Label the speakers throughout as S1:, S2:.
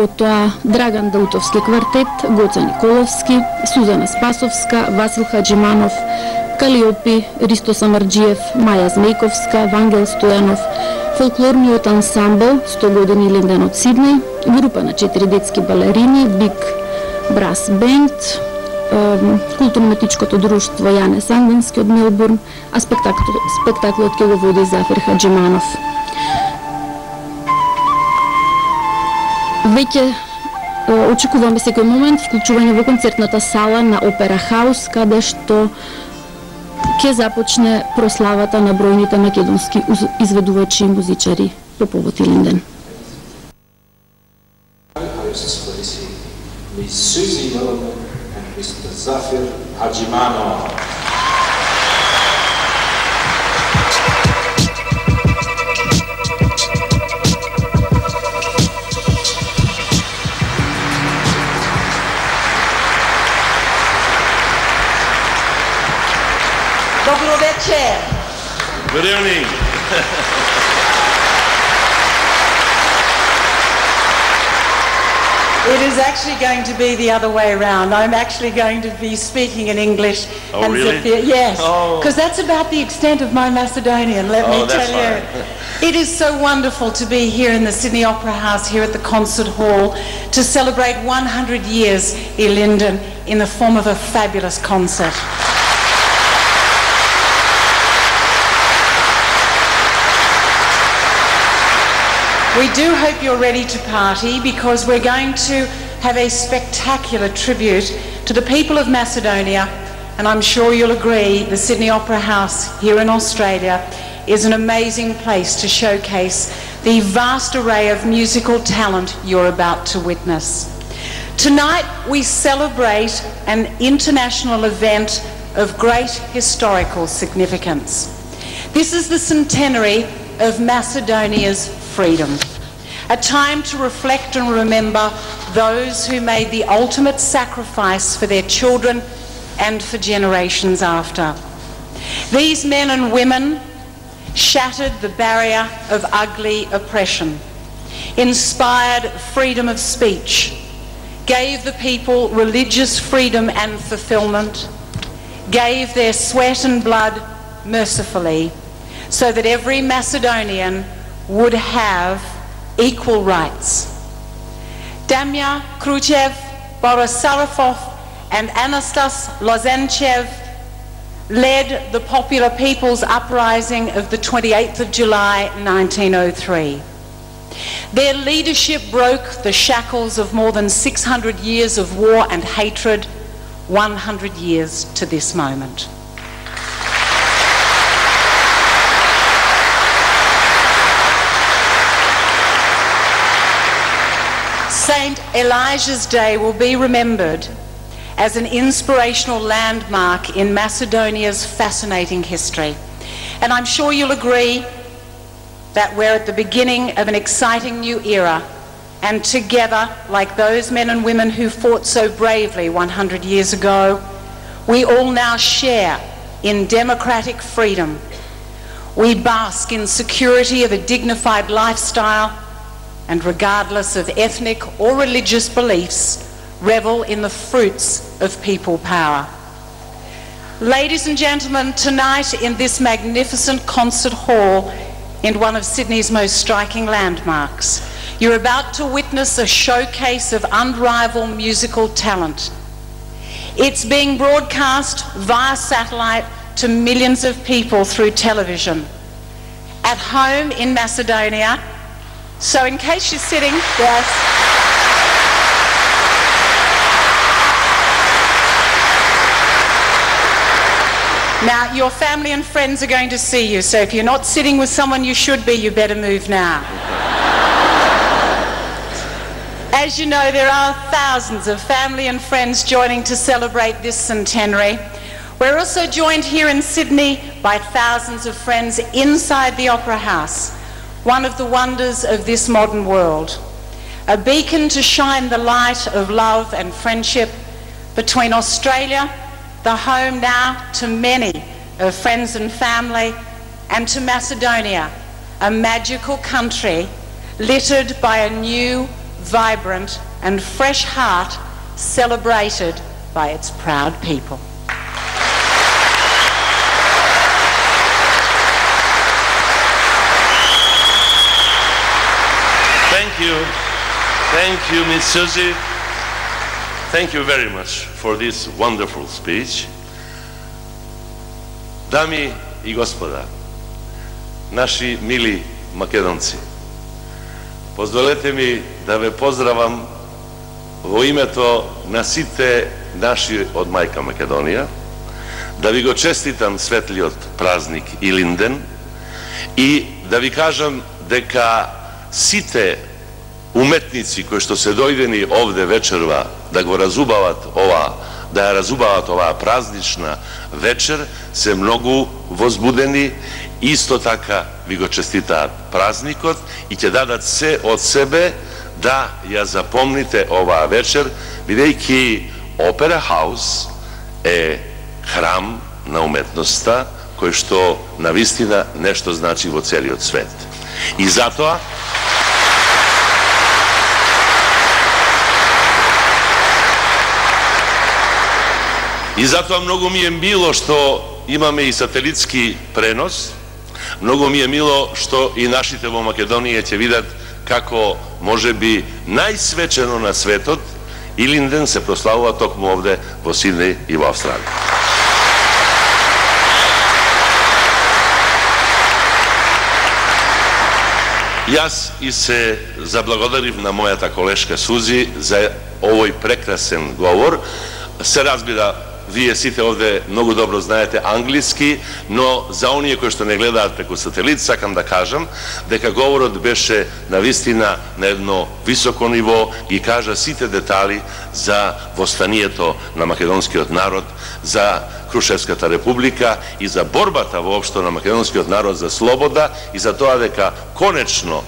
S1: потоа Драган Даутовски квартет, Гоца Николовски, Сузана Спасовска, Васил Хаджиманов, Калиопи, Ристо Самарджиев, Маја Змејковска, Вангел Стојанов, фолклорниот ансамбл 100 години Илинден од Сиднеј, група на 4 детски балерини, Биг Брас Бенд, културно-метичкото друштво Јане Сангенски од Мелбурн, а спектаклот ќе го води Зафир Хаджиманов. Веќе очекуваме секој момент вклучување во концертната сала на Опера Хаус, каде што ќе започне прославата на бројните македонски изведувачи и музичари по повод Илинден.
S2: Mr. Zafir Hajimanov.
S3: Dobro večer.
S4: Good evening.
S3: It is actually going to be the other way around. I'm actually going to be speaking in English.
S4: Oh,
S3: and
S4: really?
S3: Zafir, yes, because
S4: Oh.
S3: that's about the extent of my Macedonian, let me
S4: that's
S3: tell you.
S4: fine.
S3: It is so wonderful to be here in the Sydney Opera House, here at the concert hall, to celebrate 100 years Ilinden in the form of a fabulous concert. We do hope you're ready to party, because we're going to have a spectacular tribute to the people of Macedonia, and I'm sure you'll agree the Sydney Opera House here in Australia is an amazing place to showcase the vast array of musical talent you're about to witness. Tonight we celebrate an international event of great historical significance. This is the centenary of Macedonia's freedom, a time to reflect and remember those who made the ultimate sacrifice for their children and for generations after. These men and women shattered the barrier of ugly oppression, inspired freedom of speech, gave the people religious freedom and fulfillment, gave their sweat and blood mercifully, so that every Macedonian would have equal rights. Damja Kruchev, Boris Sarafov, and Anastas Lozhenchev led the Popular People's Uprising of the 28th of July 1903. Their leadership broke the shackles of more than 600 years of war and hatred, 100 years to this moment. St. Elijah's Day will be remembered as an inspirational landmark in Macedonia's fascinating history. And I'm sure you'll agree that we're at the beginning of an exciting new era, and together, like those men and women who fought so bravely 100 years ago, we all now share in democratic freedom. We bask in security of a dignified lifestyle, and regardless of ethnic or religious beliefs, revel in the fruits of people power. Ladies and gentlemen, tonight in this magnificent concert hall in one of Sydney's most striking landmarks, you're about to witness a showcase of unrivaled musical talent. It's being broadcast via satellite to millions of people through television. At home in Macedonia, so in case you're sitting, yes. Now, your family and friends are going to see you, so if you're not sitting with someone you should be, you better move now. As you know, there are thousands of family and friends joining to celebrate this centenary. We're also joined here in Sydney by thousands of friends inside the Opera House, one of the wonders of this modern world, a beacon to shine the light of love and friendship between Australia, the home now to many of friends and family, and to Macedonia, a magical country littered by a new, vibrant and fresh heart celebrated by its proud people.
S4: Thank you, Ms. Susie. Thank you very much for this wonderful speech. Dami i gospoda, naši mili Makedonci, позволете ми да ве поздравам во името на сите наши од мајка Македонија, да ви го честитам светлиот празник Илинден и да ви кажам дека сите уметници кои што се дојдени овде вечерва да го разубават ова, да ја разубават оваа празнична вечер, се многу возбудени, исто така ви го честитаат празникот и ќе дадат се од себе да ја запомните оваа вечер, бидејќи Опера Хаус е храм на уметноста кој што навистина нешто значи во целиот свет. И затоа многу ми е мило што имаме и сателитски пренос, многу ми е мило што и нашите во Македонија ќе видат како може би најсвечено на светот Илинден се прославува токму овде во Сиднеј и во Австралија. Јас и се заблагодарив на мојата колешка Сузи за овој прекрасен говор. Се разбира, вие сите овде многу добро знаете англиски, но за оние кои што не гледаат преку сателит, сакам да кажам дека говорот беше навистина на едно високо ниво и кажа сите детали за востанието на македонскиот народ, за Крушевската република и за борбата воопшто на македонскиот народ за слобода и за тоа дека конечно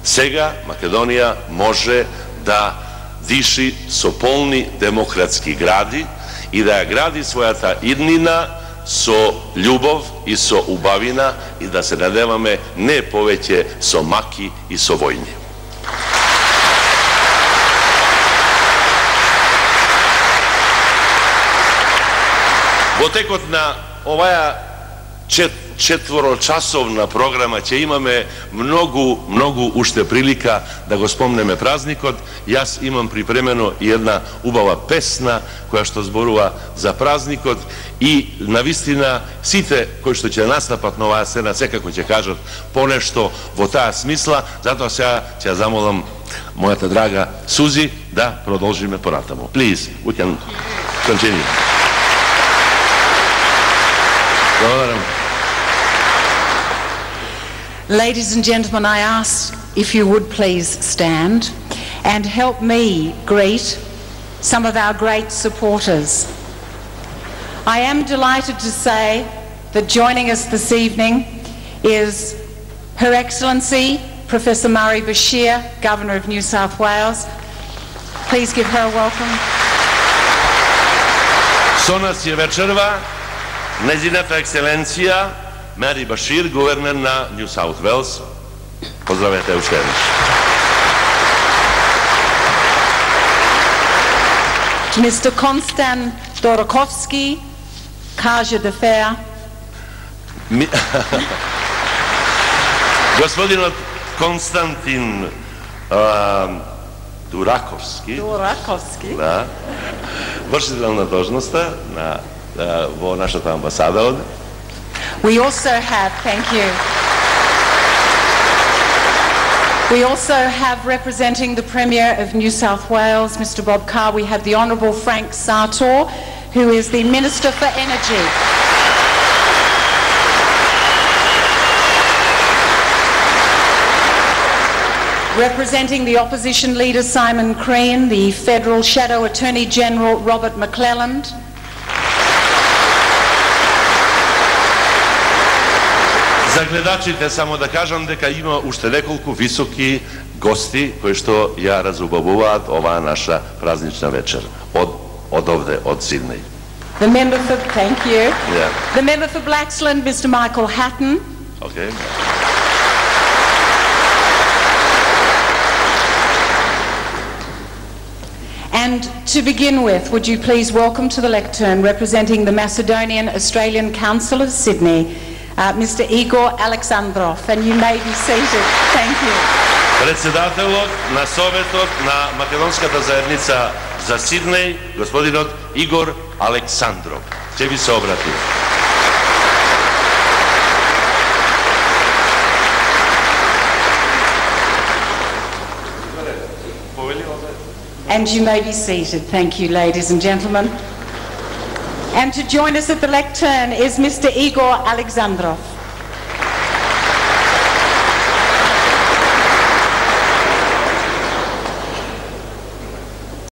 S4: сега Македонија може да диши со полни демократски гради и да ја гради својата иднина со љубов и со убавина и да се надеваме не повеќе со маки и со војни. Во текот на оваа четворочасовна програма ќе имаме многу уште прилика да го спомнеме празникот. Јас имам припремено и една убава песна која што зборува за празникот и навистина сите кои што ќе настапат на оваа сцена секако ќе кажат понешто во таа смисла, затоа сега ќе замолам мојата драга Сузи да продолжиме понатаму. Please, we can continue. Благодарам.
S3: Ladies and gentlemen, I ask if you would please stand and help me greet some of our great supporters. I am delighted to say that joining us this evening is Her Excellency Professor Murray Bashir, Governor of New South Wales. Please give her a welcome.
S4: Со нас е вечерва нејзината ексцеленција Mary Bashir, гувернер на New South Wales. Поздравете уште еднаш.
S3: Mr. Konstan Dorokovsky, Charge d'Affaires.
S4: Господинот Константин Дураковски, да, вршител на должноста во нашата амбасада од.
S3: We also have, thank you. We also have representing the Premier of New South Wales, Mr. Bob Carr, we have the Honourable Frank Sartor, who is the Minister for Energy. Representing the Opposition Leader Simon Crean, the Federal Shadow Attorney General Robert McClelland.
S4: За гледачите само да кажам дека има уште неколку високи гости кои што ја разубавуваат оваа наша празнична вечер од овде, од Сиднеј.
S3: The member for, thank you.
S4: Yeah.
S3: The member for Blaxland, Mr. Michael Hatton.
S4: Okay.
S3: And to begin with, would you please welcome to the lectern, representing the Macedonian Australian Council of Sydney, Mr. Igor Alexandrov, and you may be seated. Thank you.
S4: Председателот на Советот на Македонската заедница за Сиднеј, господинот Игор Александров, ќе ви се обрати.
S3: And you may be seated. Thank you, ladies and gentlemen. And to join us at the lectern is Mr. Igor Alexandrov.